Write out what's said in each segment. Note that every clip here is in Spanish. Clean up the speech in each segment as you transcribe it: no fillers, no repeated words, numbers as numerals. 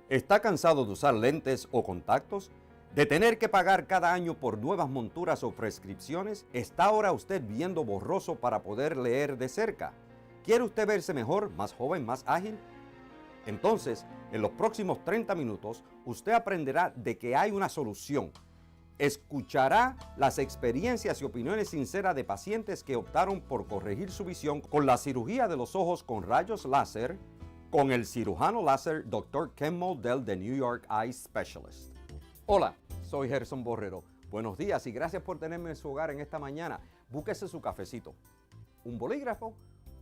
¿Está cansado de usar lentes o contactos? ¿De tener que pagar cada año por nuevas monturas o prescripciones? ¿Está ahora usted viendo borroso para poder leer de cerca? ¿Quiere usted verse mejor, más joven, más ágil? Entonces, en los próximos 30 minutos, usted aprenderá de que hay una solución. Escuchará las experiencias y opiniones sinceras de pacientes que optaron por corregir su visión con la cirugía de los ojos con rayos láser, con el cirujano láser Dr. Ken Moldell de New York Eye Specialist. Hola, soy Gerson Borrero. Buenos días y gracias por tenerme en su hogar en esta mañana. Búsquese su cafecito, un bolígrafo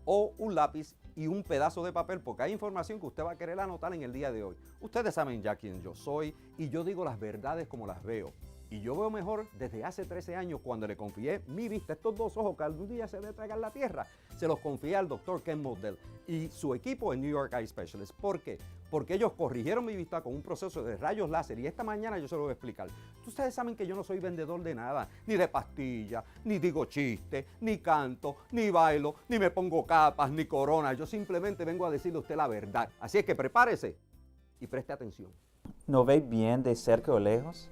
o un lápiz y un pedazo de papel, porque hay información que usted va a querer anotar en el día de hoy. Ustedes saben ya quién yo soy y yo digo las verdades como las veo. Y yo veo mejor desde hace 13 años cuando le confié mi vista, estos dos ojos que algún día se debe tragar la tierra, se los confié al Dr. Ken Moldell y su equipo en New York Eye Specialist. ¿Por qué? Porque ellos corrigieron mi vista con un proceso de rayos láser y esta mañana yo se lo voy a explicar. Ustedes saben que yo no soy vendedor de nada, ni de pastillas, ni digo chistes, ni canto, ni bailo, ni me pongo capas, ni corona. Yo simplemente vengo a decirle a usted la verdad. Así es que prepárese y preste atención. ¿No ve bien de cerca o lejos?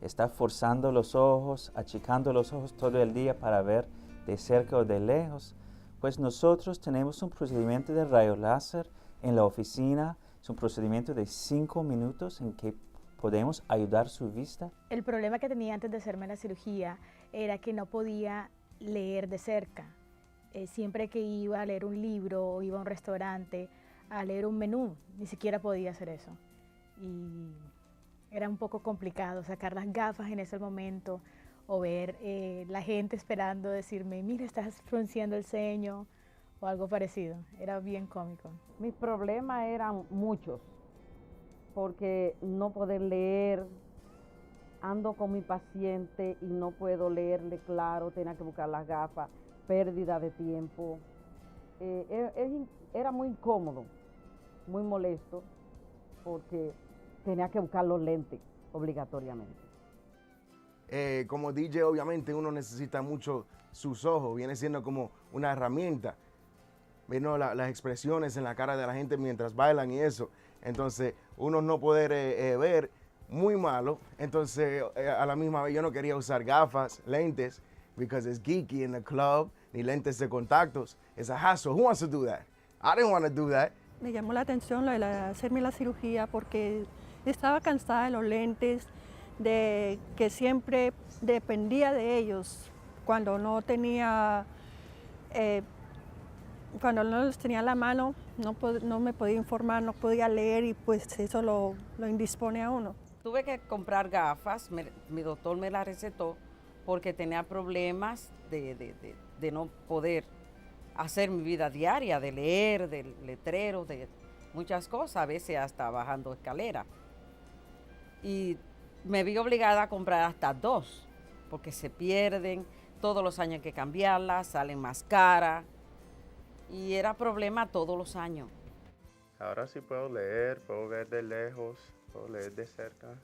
Está forzando los ojos, achicando los ojos todo el día para ver de cerca o de lejos. Pues nosotros tenemos un procedimiento de rayo láser en la oficina. Es un procedimiento de 5 minutos en que podemos ayudar su vista. El problema que tenía antes de hacerme la cirugía era que no podía leer de cerca. Siempre que iba a leer un libro o iba a un restaurante a leer un menú, ni siquiera podía hacer eso. Y era un poco complicado sacar las gafas en ese momento o ver la gente esperando decirme, mira, estás frunciendo el ceño o algo parecido. Era bien cómico. Mis problemas eran muchos, porque no poder leer, ando con mi paciente y no puedo leerle claro, tenía que buscar las gafas, pérdida de tiempo. Era muy incómodo, muy molesto, porque tenía que buscar los lentes obligatoriamente. Como DJ, obviamente, uno necesita mucho sus ojos, viene siendo como una herramienta. Viendo las expresiones en la cara de la gente mientras bailan y eso. Entonces, uno no poder ver, muy malo. Entonces, a la misma vez, yo no quería usar gafas, lentes, because it's geeky in the club, ni lentes de contactos. It's a hassle. Who wants to do that? I didn't want to do that. Me llamó la atención lo de hacerme la cirugía porque estaba cansada de los lentes, de que siempre dependía de ellos cuando no tenía, cuando no los tenía a la mano, no me podía informar, no podía leer y pues eso lo indispone a uno. Tuve que comprar gafas, mi doctor me las recetó porque tenía problemas de no poder hacer mi vida diaria, de leer, de letreros, de muchas cosas, a veces hasta bajando escalera. Y me vi obligada a comprar hasta 2, porque se pierden, todos los años hay que cambiarlas, salen más caras, y era problema todos los años. Ahora sí puedo leer, puedo ver de lejos, puedo leer de cerca.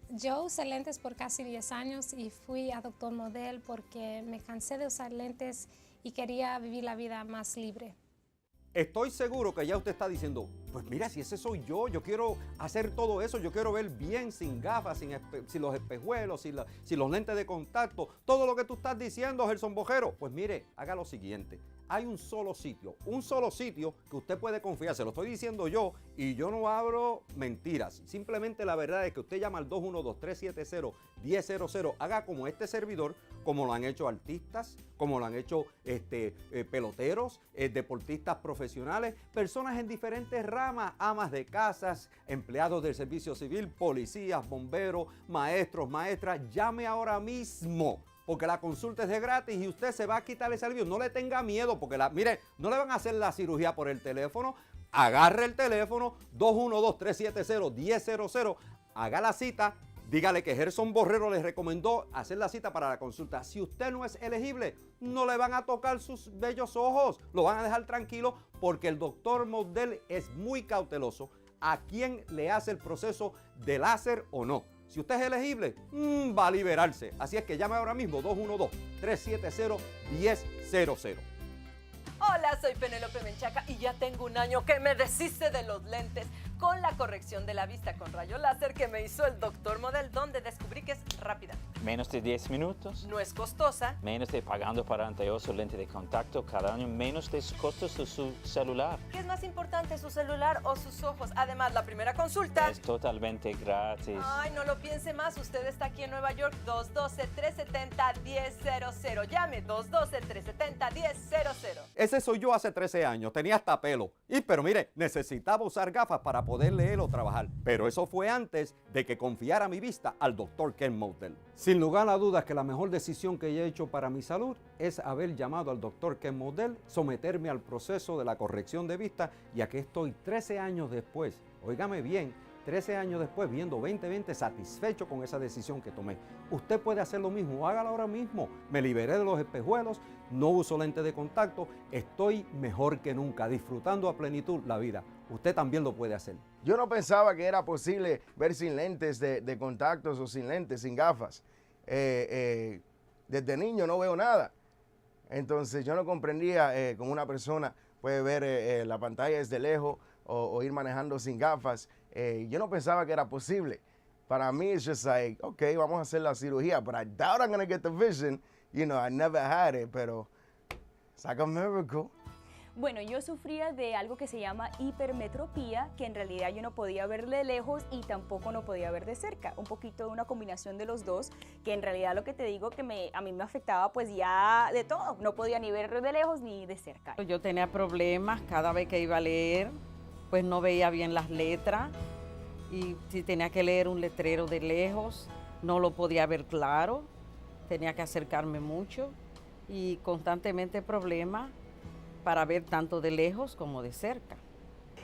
Yo usé lentes por casi 10 años y fui a Dr. Moldell porque me cansé de usar lentes y quería vivir la vida más libre. Estoy seguro que ya usted está diciendo, pues mira, si ese soy yo quiero hacer todo eso, yo quiero ver bien, sin gafas, sin los espejuelos, sin los lentes de contacto, todo lo que tú estás diciendo, Gerson Borrero. Pues mire, haga lo siguiente, hay un solo sitio que usted puede confiar, se lo estoy diciendo yo y yo no hablo mentiras, simplemente la verdad es que usted llama al 212-370-1000, haga como este servidor, como lo han hecho artistas, como lo han hecho peloteros, deportistas profesionales, personas en diferentes ramas, amas de casas, empleados del servicio civil, policías, bomberos, maestros, maestras. Llame ahora mismo, porque la consulta es de gratis y usted se va a quitar ese alivio. No le tenga miedo, porque mire, no le van a hacer la cirugía por el teléfono. Agarre el teléfono 212-370-1000, haga la cita. Dígale que Gerson Borrero les recomendó hacer la cita para la consulta. Si usted no es elegible, no le van a tocar sus bellos ojos. Lo van a dejar tranquilo porque el Dr. Moldell es muy cauteloso a quién le hace el proceso de láser o no. Si usted es elegible, va a liberarse. Así es que llame ahora mismo 212-370-1000. Hola, soy Penélope Menchaca y ya tengo un año que me deshice de los lentes con la corrección de la vista con rayo láser que me hizo el Dr. Model, donde descubrí que es rápida. Menos de 10 minutos. No es costosa. Menos de pagando para anteojos o lente de contacto cada año. Menos de costos de su celular. ¿Qué es más importante, su celular o sus ojos? Además, la primera consulta Es totalmente gratis. Ay, no lo piense más. Usted está aquí en Nueva York. 212-370-1000. Llame 212-370-1000. Ese soy yo hace 13 años, tenía hasta pelo. Pero mire, necesitaba usar gafas para poder leer o trabajar. Pero eso fue antes de que confiara mi vista al Dr. Ken Model. Sin lugar a dudas que la mejor decisión que he hecho para mi salud es haber llamado al Dr. Ken Model, someterme al proceso de la corrección de vista, y aquí estoy 13 años después. Óigame bien, 13 años después, viendo 20/20, satisfecho con esa decisión que tomé. Usted puede hacer lo mismo, hágalo ahora mismo. Me liberé de los espejuelos, no uso lentes de contacto, estoy mejor que nunca, disfrutando a plenitud la vida. Usted también lo puede hacer. Yo no pensaba que era posible ver sin lentes de contactos o sin lentes, sin gafas. Desde niño no veo nada. Entonces yo no comprendía cómo una persona puede ver la pantalla desde lejos o ir manejando sin gafas. Yo no pensaba que era posible. Para mí it's just like, okay, vamos a hacer la cirugía, but I doubt I'm going to get the vision. You know, I never had it, pero it's like a miracle. Bueno, yo sufría de algo que se llama hipermetropía, que en realidad yo no podía ver de lejos y tampoco no podía ver de cerca. Un poquito de una combinación de los dos, que en realidad lo que te digo que a mí me afectaba pues ya de todo. No podía ni ver de lejos ni de cerca. Yo tenía problemas cada vez que iba a leer, pues no veía bien las letras, y si tenía que leer un letrero de lejos, no lo podía ver claro, tenía que acercarme mucho y constantemente problemas para ver tanto de lejos como de cerca.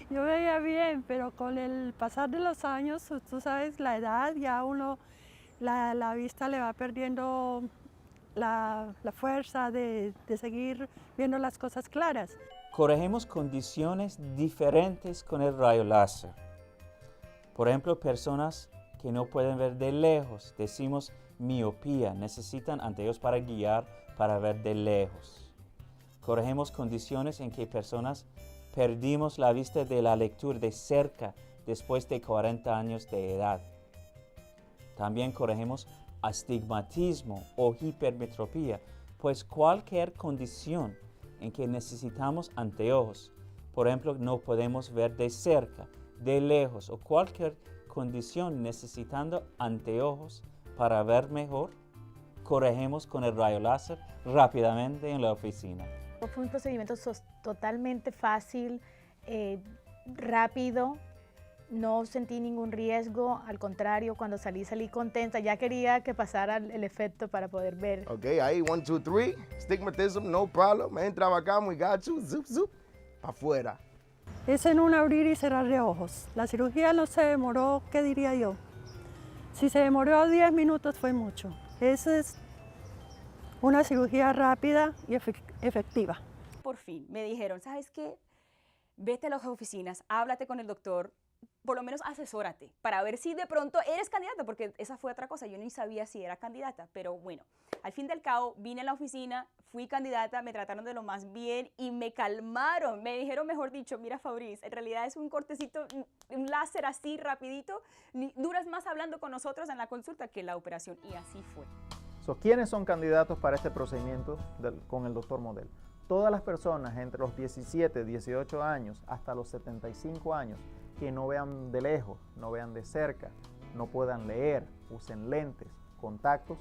Yo veía bien, pero con el pasar de los años, tú sabes, la edad, ya uno, la vista le va perdiendo la fuerza de seguir viendo las cosas claras. Corregimos condiciones diferentes con el rayo láser. Por ejemplo, personas que no pueden ver de lejos, decimos miopía, necesitan anteojos para guiar, para ver de lejos. Corregimos condiciones en que personas perdimos la vista de la lectura de cerca después de 40 años de edad. También corregimos astigmatismo o hipermetropía, pues cualquier condición en que necesitamos anteojos, por ejemplo, no podemos ver de cerca, de lejos o cualquier condición necesitando anteojos para ver mejor, corregimos con el rayo láser rápidamente en la oficina. Fue un procedimiento totalmente fácil, rápido, no sentí ningún riesgo, al contrario, cuando salí contenta, ya quería que pasara el efecto para poder ver. Ok, ahí, 1, 2, 3, stigmatism, no problem, entra acá, we got you, zup, zup, para afuera. Es en un abrir y cerrar de ojos. La cirugía no se demoró, ¿qué diría yo? Si se demoró 10 minutos fue mucho. Esa es una cirugía rápida y efectiva. Por fin me dijeron, ¿sabes qué? Vete a las oficinas, háblate con el doctor, por lo menos asesórate para ver si de pronto eres candidata, porque esa fue otra cosa, yo ni sabía si era candidata, pero bueno, al fin del cabo vine a la oficina, fui candidata, me trataron de lo más bien y me calmaron, me dijeron, mejor dicho, mira Fabrice, en realidad es un cortecito, un láser así rapidito, duras más hablando con nosotros en la consulta que en la operación, y así fue. ¿Quiénes son candidatos para este procedimiento con el Dr. Model? Todas las personas entre los 17, 18 años hasta los 75 años que no vean de lejos, no vean de cerca, no puedan leer, usen lentes, contactos,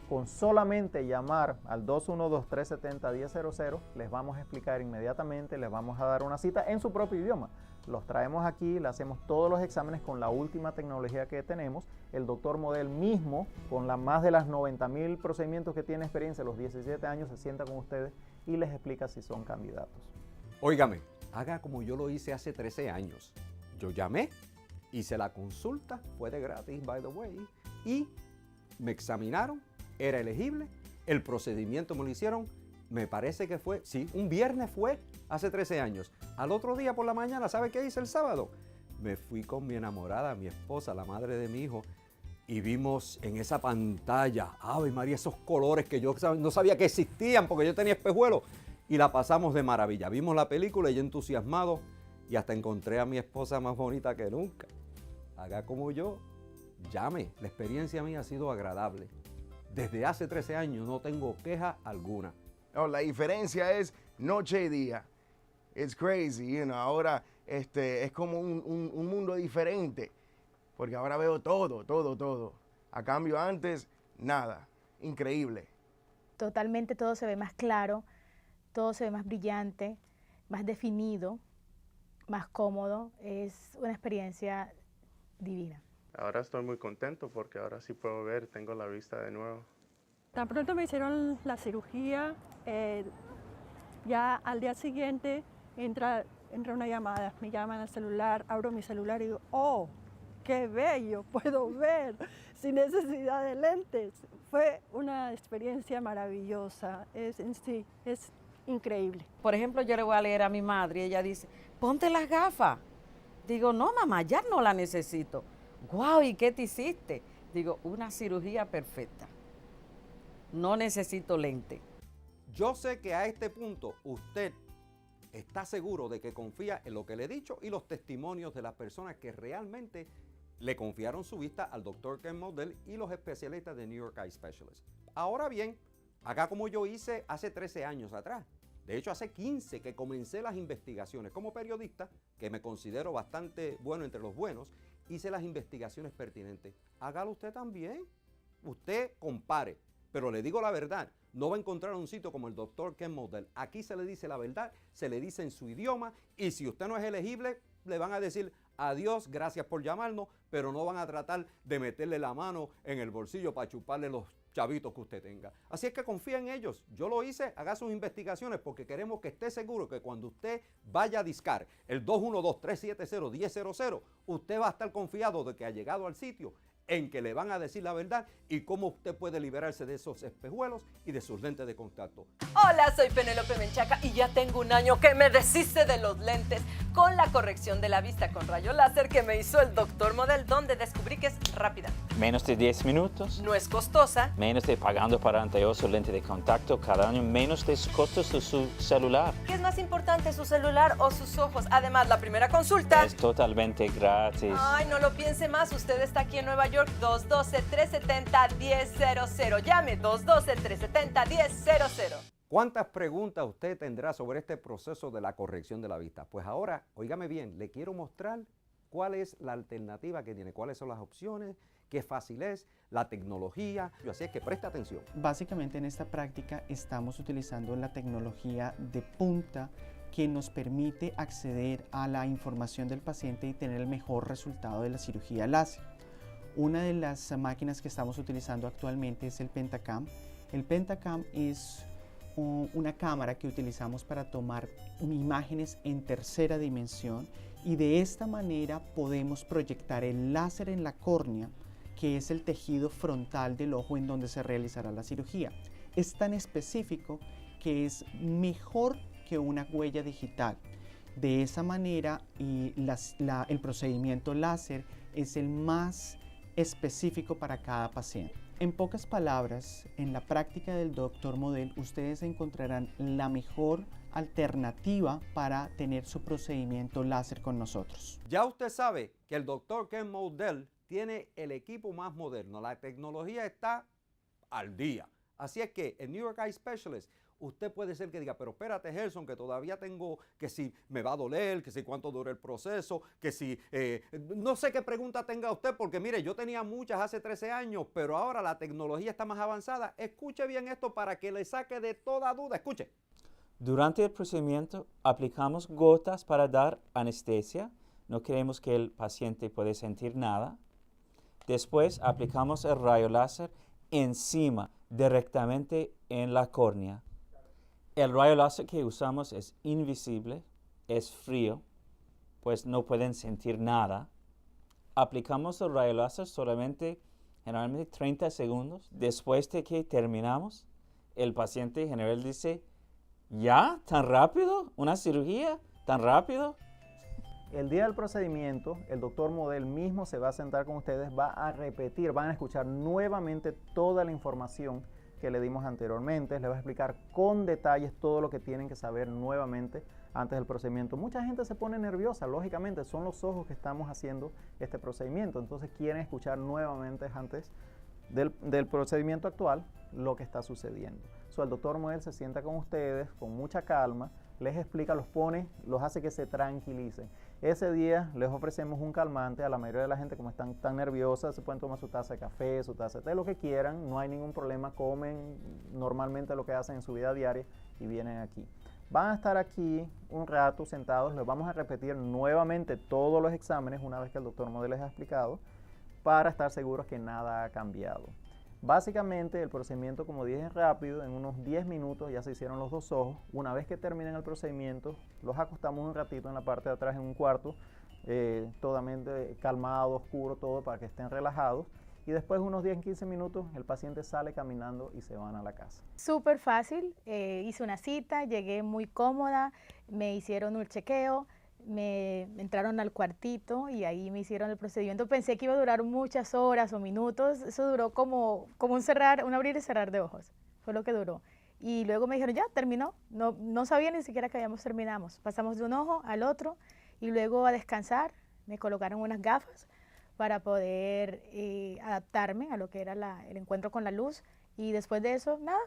con solamente llamar al 212-370-1000 les vamos a explicar inmediatamente, les vamos a dar una cita en su propio idioma. Los traemos aquí, le hacemos todos los exámenes con la última tecnología que tenemos. El Dr. Model mismo, con más de las 90,000 procedimientos que tiene experiencia a los 17 años, se sienta con ustedes y les explica si son candidatos. Óigame, haga como yo lo hice hace 13 años. Yo llamé, hice la consulta, fue de gratis, by the way, y me examinaron, era elegible, el procedimiento me lo hicieron, me parece que fue, sí, un viernes fue, hace 13 años. Al otro día por la mañana, ¿sabe qué hice el sábado? Me fui con mi enamorada, mi esposa, la madre de mi hijo, y vimos en esa pantalla, ¡ay María!, esos colores que yo no sabía que existían porque yo tenía espejuelos, y la pasamos de maravilla. Vimos la película y yo entusiasmado, y hasta encontré a mi esposa más bonita que nunca. Haga como yo, llame. La experiencia mía ha sido agradable. Desde hace 13 años no tengo queja alguna. No, la diferencia es noche y día. It's crazy, you know. Ahora es como un mundo diferente, porque ahora veo todo. A cambio antes, nada. Increíble. Totalmente todo se ve más claro, todo se ve más brillante, más definido, más cómodo. Es una experiencia divina. Ahora estoy muy contento porque ahora sí puedo ver, tengo la vista de nuevo. Tan pronto me hicieron la cirugía, ya al día siguiente entra una llamada, me llaman al celular, abro mi celular y digo, ¡oh, qué bello! Puedo ver sin necesidad de lentes. Fue una experiencia maravillosa, es increíble. Por ejemplo, yo le voy a leer a mi madre y ella dice, ponte las gafas. Digo, no mamá, ya no la necesito. ¡Guau! ¿Y qué te hiciste? Digo, una cirugía perfecta. No necesito lente. Yo sé que a este punto usted está seguro de que confía en lo que le he dicho y los testimonios de las personas que realmente le confiaron su vista al Dr. Ken Model y los especialistas de New York Eye Specialist. Ahora bien, haga como yo hice hace 13 años atrás. De hecho, hace 15 que comencé las investigaciones como periodista, que me considero bastante bueno entre los buenos, hice las investigaciones pertinentes. Hágalo usted también. Usted compare. Pero le digo la verdad, no va a encontrar un sitio como el Dr. Ken Model. Aquí se le dice la verdad, se le dice en su idioma, y si usted no es elegible, le van a decir adiós, gracias por llamarnos, pero no van a tratar de meterle la mano en el bolsillo para chuparle los chavitos que usted tenga. Así es que confía en ellos. Yo lo hice, haga sus investigaciones porque queremos que esté seguro que cuando usted vaya a discar el 212-370-1000, usted va a estar confiado de que ha llegado al sitio en que le van a decir la verdad y cómo usted puede liberarse de esos espejuelos y de sus lentes de contacto. Hola, soy Penélope Menchaca y ya tengo un año que me deshice de los lentes con la corrección de la vista con rayo láser que me hizo el Dr. Model, donde descubrí que es rápida. Menos de 10 minutos. No es costosa. Menos de pagando para anteojo lente de contacto cada año. Menos de costos de su celular. ¿Qué es más importante, su celular o sus ojos? Además, la primera consulta Es totalmente gratis. Ay, no lo piense más. Usted está aquí en Nueva York. 212-370-1000. Llame 212-370-1000. ¿Cuántas preguntas usted tendrá sobre este proceso de la corrección de la vista? Pues ahora, óigame bien, le quiero mostrar cuál es la alternativa que tiene, cuáles son las opciones, qué fácil es, la tecnología. Así es que preste atención. Básicamente en esta práctica estamos utilizando la tecnología de punta que nos permite acceder a la información del paciente y tener el mejor resultado de la cirugía láser. Una de las máquinas que estamos utilizando actualmente es el Pentacam. El Pentacam es una cámara que utilizamos para tomar imágenes en tercera dimensión y de esta manera podemos proyectar el láser en la córnea, que es el tejido frontal del ojo en donde se realizará la cirugía. Es tan específico que es mejor que una huella digital. De esa manera el procedimiento láser es el más específico para cada paciente. En pocas palabras, en la práctica del Dr. Model, ustedes encontrarán la mejor alternativa para tener su procedimiento láser con nosotros. Ya usted sabe que el Dr. Ken Model tiene el equipo más moderno, la tecnología está al día. Así es que en New York Eye Specialist usted puede ser que diga, pero espérate Gerson, que todavía tengo, que si me va a doler, que si cuánto dura el proceso, que si, no sé qué pregunta tenga usted, porque mire, yo tenía muchas hace 13 años, pero ahora la tecnología está más avanzada. Escuche bien esto para que le saque de toda duda, escuche. Durante el procedimiento aplicamos gotas para dar anestesia. No queremos que el paciente pueda sentir nada. Después aplicamos el rayo láser encima, directamente en la córnea. El rayo láser que usamos es invisible, es frío, pues no pueden sentir nada. Aplicamos el rayo láser solamente, generalmente 30 segundos. Después de que terminamos, el paciente generalmente dice, ¿ya? ¿Tan rápido? ¿Una cirugía? ¿Tan rápido? El día del procedimiento, el Dr. Model mismo se va a sentar con ustedes, va a repetir, van a escuchar nuevamente toda la información que le dimos anteriormente, les va a explicar con detalles todo lo que tienen que saber nuevamente antes del procedimiento. Mucha gente se pone nerviosa, lógicamente, son los ojos que estamos haciendo este procedimiento, entonces quieren escuchar nuevamente antes del procedimiento actual lo que está sucediendo. El doctor Model se sienta con ustedes con mucha calma, les explica, los pone, los hace que se tranquilicen. Ese día les ofrecemos un calmante. A la mayoría de la gente, como están tan nerviosas, se pueden tomar su taza de café, su taza de té, lo que quieran, no hay ningún problema, comen normalmente lo que hacen en su vida diaria y vienen aquí. Van a estar aquí un rato sentados, les vamos a repetir nuevamente todos los exámenes una vez que el doctor Model les ha explicado, para estar seguros que nada ha cambiado. Básicamente el procedimiento, como dije, es rápido, en unos 10 minutos ya se hicieron los dos ojos. Una vez que terminen el procedimiento, los acostamos un ratito en la parte de atrás en un cuarto, totalmente calmado, oscuro, todo para que estén relajados. Y después de unos 10-15 minutos el paciente sale caminando y se van a la casa. Súper fácil, hice una cita, llegué muy cómoda, me hicieron un chequeo, me entraron al cuartito y ahí me hicieron el procedimiento. Pensé que iba a durar muchas horas o minutos, eso duró como un abrir y cerrar de ojos, fue lo que duró. Y luego me dijeron, ya, terminó, no sabía ni siquiera que habíamos terminado. Pasamos de un ojo al otro y luego a descansar, me colocaron unas gafas para poder adaptarme a lo que era el encuentro con la luz, y después de eso, nada,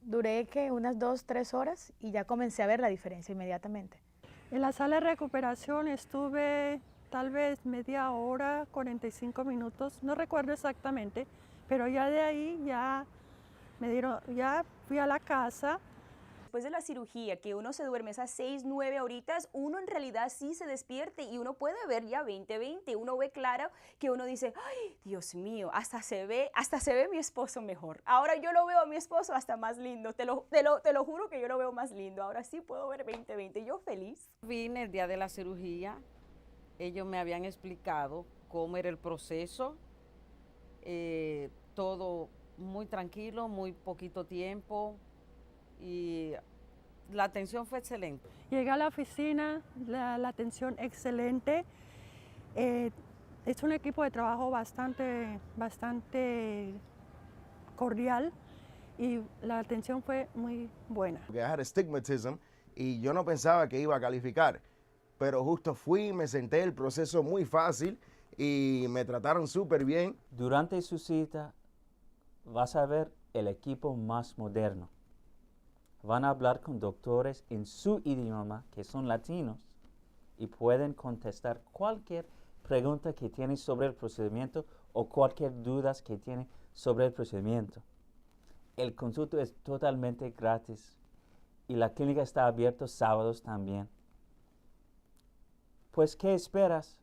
duré que unas 2-3 horas y ya comencé a ver la diferencia inmediatamente. En la sala de recuperación estuve tal vez media hora, 45 minutos, no recuerdo exactamente, pero ya de ahí ya fui a la casa. Después de la cirugía, que uno se duerme esas 6-9 horitas, uno en realidad sí se despierte y uno puede ver ya 20/20, uno ve claro que uno dice, ay, Dios mío, hasta se ve mi esposo mejor. Ahora yo lo veo a mi esposo hasta más lindo, te lo juro que yo lo veo más lindo, ahora sí puedo ver 20/20, yo feliz. Vine el día de la cirugía, ellos me habían explicado cómo era el proceso, todo muy tranquilo, muy poquito tiempo, y la atención fue excelente. Llegué a la oficina, la atención excelente. Es un equipo de trabajo bastante cordial y la atención fue muy buena. Porque I had astigmatism y yo no pensaba que iba a calificar, pero justo fui, me senté, el proceso muy fácil y me trataron súper bien. Durante su cita vas a ver el equipo más moderno. Van a hablar con doctores en su idioma, que son latinos, y pueden contestar cualquier pregunta que tienen sobre el procedimiento o cualquier duda que tienen sobre el procedimiento. El consulta es totalmente gratis y la clínica está abierta sábados también. Pues, ¿qué esperas?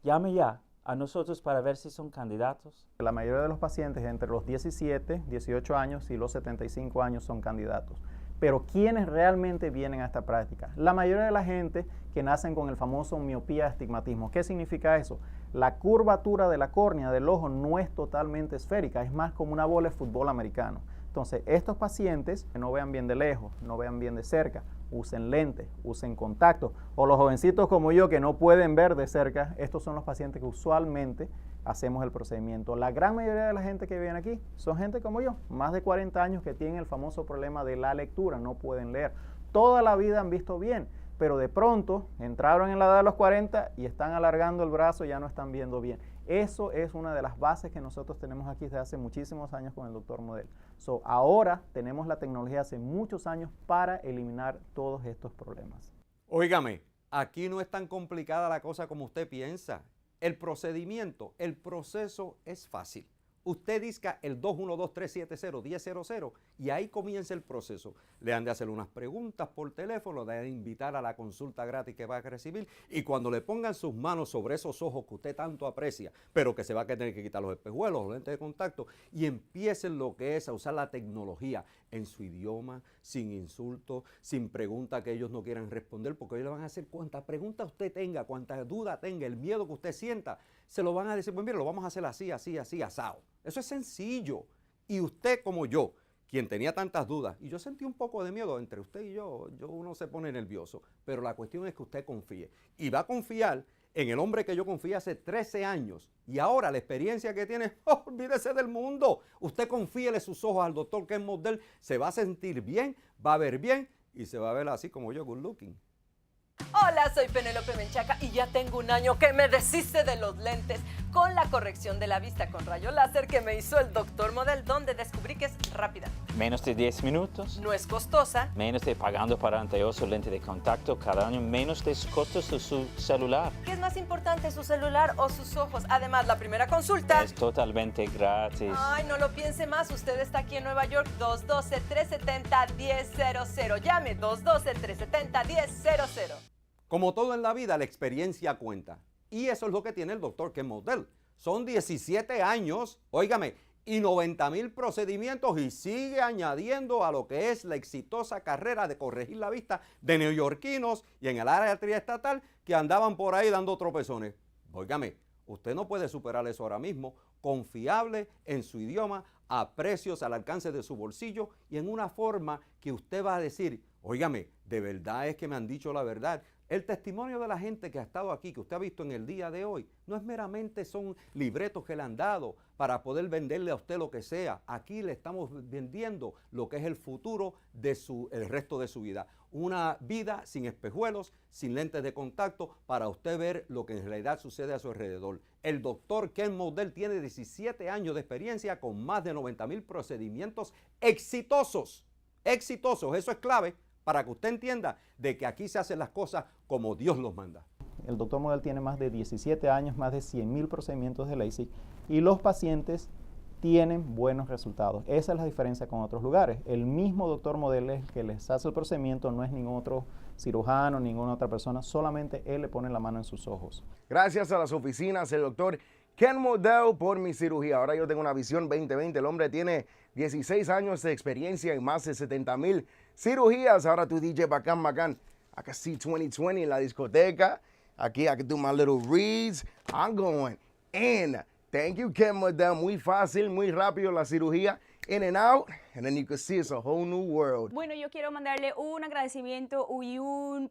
Llame ya a nosotros para ver si son candidatos. La mayoría de los pacientes entre los 17, 18 años y los 75 años son candidatos. Pero ¿quiénes realmente vienen a esta práctica? La mayoría de la gente que nacen con el famoso miopía astigmatismo. ¿Qué significa eso? La curvatura de la córnea del ojo no es totalmente esférica, es más como una bola de fútbol americano. Entonces, estos pacientes que no vean bien de lejos, no vean bien de cerca, usen lentes, usen contactos, o los jovencitos como yo que no pueden ver de cerca, estos son los pacientes que usualmente hacemos el procedimiento. La gran mayoría de la gente que viene aquí son gente como yo, más de 40 años, que tienen el famoso problema de la lectura, no pueden leer. Toda la vida han visto bien, pero de pronto entraron en la edad de los 40 y están alargando el brazo y ya no están viendo bien. Eso es una de las bases que nosotros tenemos aquí desde hace muchísimos años con el doctor Model. Ahora tenemos la tecnología hace muchos años para eliminar todos estos problemas. Óigame, aquí no es tan complicada la cosa como usted piensa. El procedimiento, el proceso es fácil. Usted disca el 212-370-1000 y ahí comienza el proceso. Le han de hacer unas preguntas por teléfono, le han de invitar a la consulta gratis que va a recibir, y cuando le pongan sus manos sobre esos ojos que usted tanto aprecia, pero que se va a tener que quitar los espejuelos, los lentes de contacto, y empiecen lo que es a usar la tecnología en su idioma, sin insultos, sin preguntas que ellos no quieran responder, porque ellos le van a hacer cuantas preguntas usted tenga, cuantas dudas tenga, el miedo que usted sienta, se lo van a decir, pues mire, lo vamos a hacer así, así, así, asado. Eso es sencillo. Y usted como yo, quien tenía tantas dudas, y yo sentí un poco de miedo entre usted y yo, uno se pone nervioso, pero la cuestión es que usted confíe. Y va a confiar en el hombre que yo confié hace 13 años. Y ahora la experiencia que tiene, olvídese del mundo. Usted confíele sus ojos al doctor Ken Model, se va a sentir bien, va a ver bien y se va a ver así como yo, good looking. Hola, soy Penélope Menchaca y ya tengo un año que me deshice de los lentes con la corrección de la vista con rayo láser que me hizo el Dr. Model, donde descubrí que es rápida. Menos de 10 minutos. No es costosa. Menos de pagando para anteojos o lente de contacto cada año. Menos de costos de su celular. ¿Qué es más importante, su celular o sus ojos? Además, la primera consulta Es totalmente gratis. Ay, no lo piense más. Usted está aquí en Nueva York, 212-370-1000. Llame 212-370-1000. Como todo en la vida, la experiencia cuenta. Y eso es lo que tiene el doctor Ken Model. Son 17 años, óigame, y 90,000 procedimientos y sigue añadiendo a lo que es la exitosa carrera de corregir la vista de neoyorquinos y en el área triestatal que andaban por ahí dando tropezones. Óigame, usted no puede superar eso ahora mismo, confiable en su idioma, a precios al alcance de su bolsillo y en una forma que usted va a decir, óigame, de verdad es que me han dicho la verdad. El testimonio de la gente que ha estado aquí, que usted ha visto en el día de hoy, no es meramente son libretos que le han dado para poder venderle a usted lo que sea. Aquí le estamos vendiendo lo que es el futuro de el resto de su vida. Una vida sin espejuelos, sin lentes de contacto, para usted ver lo que en realidad sucede a su alrededor. El doctor Ken Model tiene 17 años de experiencia con más de 90,000 procedimientos exitosos. Exitosos, eso es clave para que usted entienda de que aquí se hacen las cosas como Dios los manda. El doctor Model tiene más de 17 años, más de 100,000 procedimientos de LASIK y los pacientes tienen buenos resultados. Esa es la diferencia con otros lugares. El mismo doctor Model es el que les hace el procedimiento, no es ningún otro cirujano, ninguna otra persona, solamente él le pone la mano en sus ojos. Gracias a las oficinas del doctor Ken Model por mi cirugía. Ahora yo tengo una visión 20/20. El hombre tiene 16 años de experiencia en más de 70,000 cirugías. Ahora tu DJ bacán. I can see 2020 en la discoteca. Aquí I can do my little reads. I'm going in. Thank you, Ken Model. Muy fácil, muy rápido la cirugía. In and out, and then you can see it's a whole new world. Bueno, yo quiero mandarle un agradecimiento y un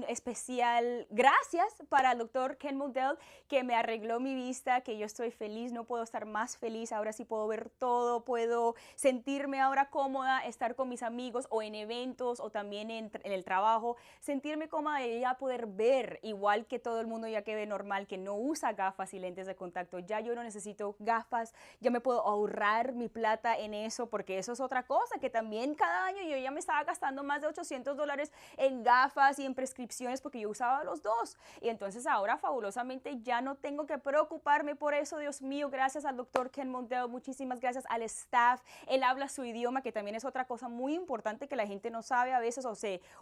especial gracias para el doctor Ken Model, que me arregló mi vista, que yo estoy feliz, no puedo estar más feliz, ahora sí puedo ver todo, puedo sentirme ahora cómoda, estar con mis amigos o en eventos o también en el trabajo, sentirme cómoda y ya poder ver, igual que todo el mundo ya que ve normal, que no usa gafas y lentes de contacto, ya yo no necesito gafas, ya me puedo ahorrar mi plata en eso, porque eso es otra cosa, que también cada año yo ya me estaba gastando más de $800 en gafas y en prescripciones porque yo usaba los dos, y entonces ahora fabulosamente ya no tengo que preocuparme por eso. Dios mío, gracias al doctor Ken Model, muchísimas gracias al staff, él habla su idioma, que también es otra cosa muy importante que la gente no sabe a veces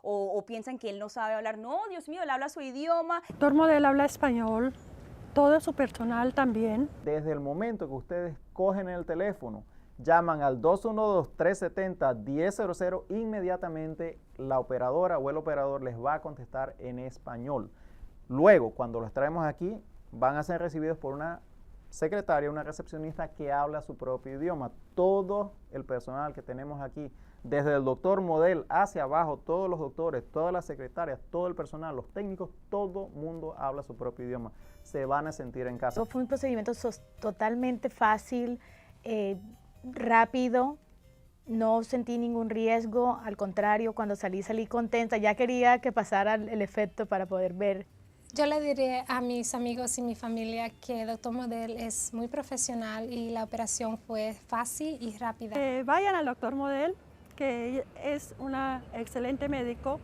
o piensan que él no sabe hablar. No, Dios mío, él habla su idioma. Doctor Model habla español. Todo su personal también. Desde el momento que ustedes cogen el teléfono, llaman al 212-370-1000, inmediatamente la operadora o el operador les va a contestar en español. Luego, cuando los traemos aquí, van a ser recibidos por una secretaria, una recepcionista que habla su propio idioma. Todo el personal que tenemos aquí, desde el doctor Model hacia abajo, todos los doctores, todas las secretarias, todo el personal, los técnicos, todo mundo habla su propio idioma. Se van a sentir en casa. Fue un procedimiento totalmente fácil, rápido, no sentí ningún riesgo, al contrario, cuando salí contenta, ya quería que pasara el efecto para poder ver. Yo le diré a mis amigos y mi familia que el Dr. Model es muy profesional y la operación fue fácil y rápida. Vayan al Dr. Model, que es un excelente médico.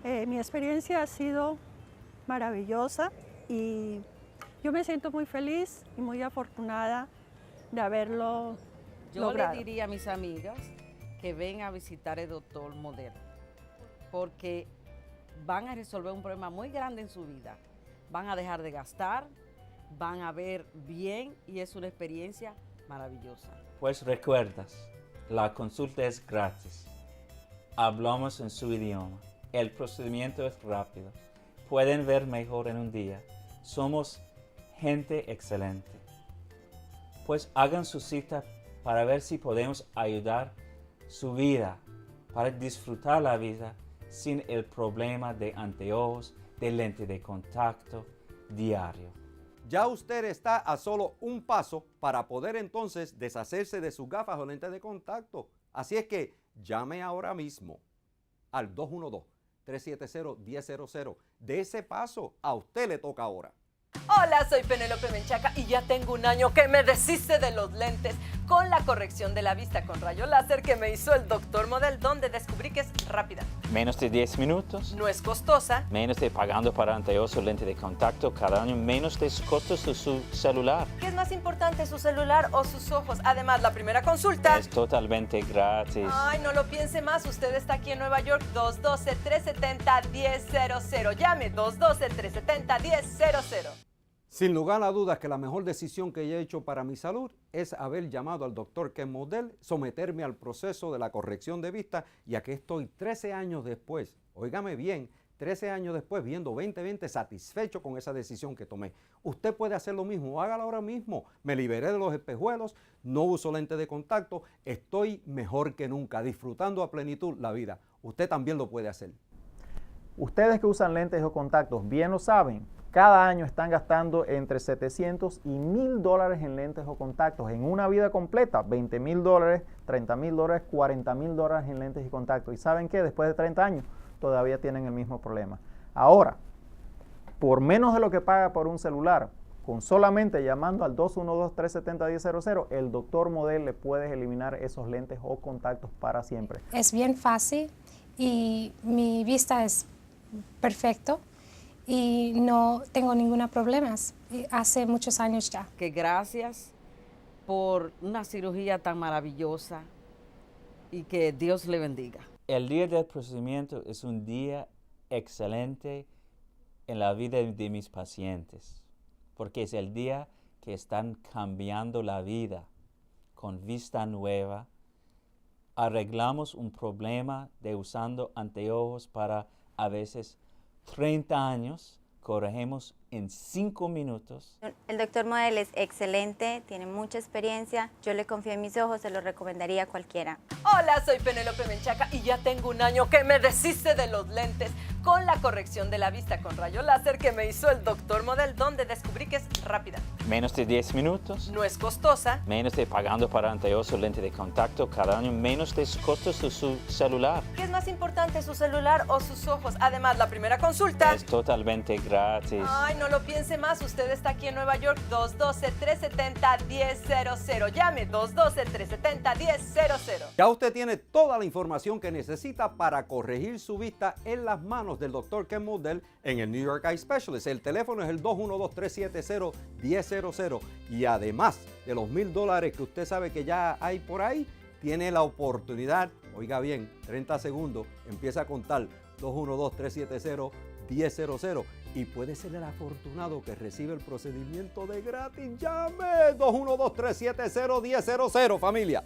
Mi experiencia ha sido maravillosa y yo me siento muy feliz y muy afortunada de haberlo logrado. Yo le diría a mis amigas que vengan a visitar el Dr. Model, porque van a resolver un problema muy grande en su vida. Van a dejar de gastar, van a ver bien y es una experiencia maravillosa. Pues recuerdas, la consulta es gratis. Hablamos en su idioma. El procedimiento es rápido. Pueden ver mejor en un día. Somos gente excelente. Pues hagan su cita para ver si podemos ayudar su vida, para disfrutar la vida sin el problema de anteojos, de lente de contacto diario. Ya usted está a solo un paso para poder entonces deshacerse de sus gafas o lentes de contacto. Así es que llame ahora mismo al 212-370-1000. De ese paso, a usted le toca ahora. Hola, soy Penélope Menchaca y ya tengo un año que me deshice de los lentes con la corrección de la vista con rayo láser que me hizo el Dr. Model, donde descubrí que es rápida. Menos de 10 minutos. No es costosa. Menos de pagando para anteojo lente de contacto cada año. Menos de costos de su celular. ¿Qué es más importante, su celular o sus ojos? Además, la primera consulta Es totalmente gratis. Ay, no lo piense más. Usted está aquí en Nueva York. 212-370-1000. Llame 212-370-1000. Sin lugar a dudas que la mejor decisión que he hecho para mi salud es haber llamado al Dr. Ken Model, someterme al proceso de la corrección de vista, y aquí estoy 13 años después, óigame bien, 13 años después, viendo 20/20, satisfecho con esa decisión que tomé. Usted puede hacer lo mismo, hágalo ahora mismo. Me liberé de los espejuelos, no uso lente de contacto, estoy mejor que nunca, disfrutando a plenitud la vida. Usted también lo puede hacer. Ustedes que usan lentes o contactos bien lo saben. Cada año están gastando entre $700 y $1,000 en lentes o contactos en una vida completa. $20,000, $30,000, $40,000 en lentes y contactos. ¿Y saben qué? Después de 30 años todavía tienen el mismo problema. Ahora, por menos de lo que paga por un celular, con solamente llamando al 212-370-1000, el Dr. Model le puede eliminar esos lentes o contactos para siempre. Es bien fácil y mi vista es perfecto. Y no tengo ningún problema, hace muchos años ya. Que gracias por una cirugía tan maravillosa y que Dios le bendiga. El día del procedimiento es un día excelente en la vida de mis pacientes, porque es el día que están cambiando la vida con vista nueva. Arreglamos un problema de usando anteojos para a veces 30 años, corregimos en 5 minutos. El Dr. Model es excelente, tiene mucha experiencia, yo le confío en mis ojos, se lo recomendaría a cualquiera. Hola, soy Penélope Menchaca y ya tengo un año que me deshice de los lentes con la corrección de la vista con rayo láser que me hizo el Dr. Model, donde descubrí que es rápida. Menos de 10 minutos. No es costosa. Menos de pagando para anteojo lente de contacto cada año. Menos de costos de su celular. ¿Qué es más importante, su celular o sus ojos? Además, la primera consulta Es totalmente gratis. Ay, no lo piense más. Usted está aquí en Nueva York. 212-370-1000. Llame 212-370-1000. Ya usted tiene toda la información que necesita para corregir su vista en las manos del Dr. Ken Model en el New York Eye Specialist. El teléfono es el 212-370-1000. Y además de los $1,000 que usted sabe que ya hay por ahí, tiene la oportunidad, oiga bien, 30 segundos, empieza a contar 212-370-1000 y puede ser el afortunado que recibe el procedimiento de gratis. Llame 212-370-1000, familia.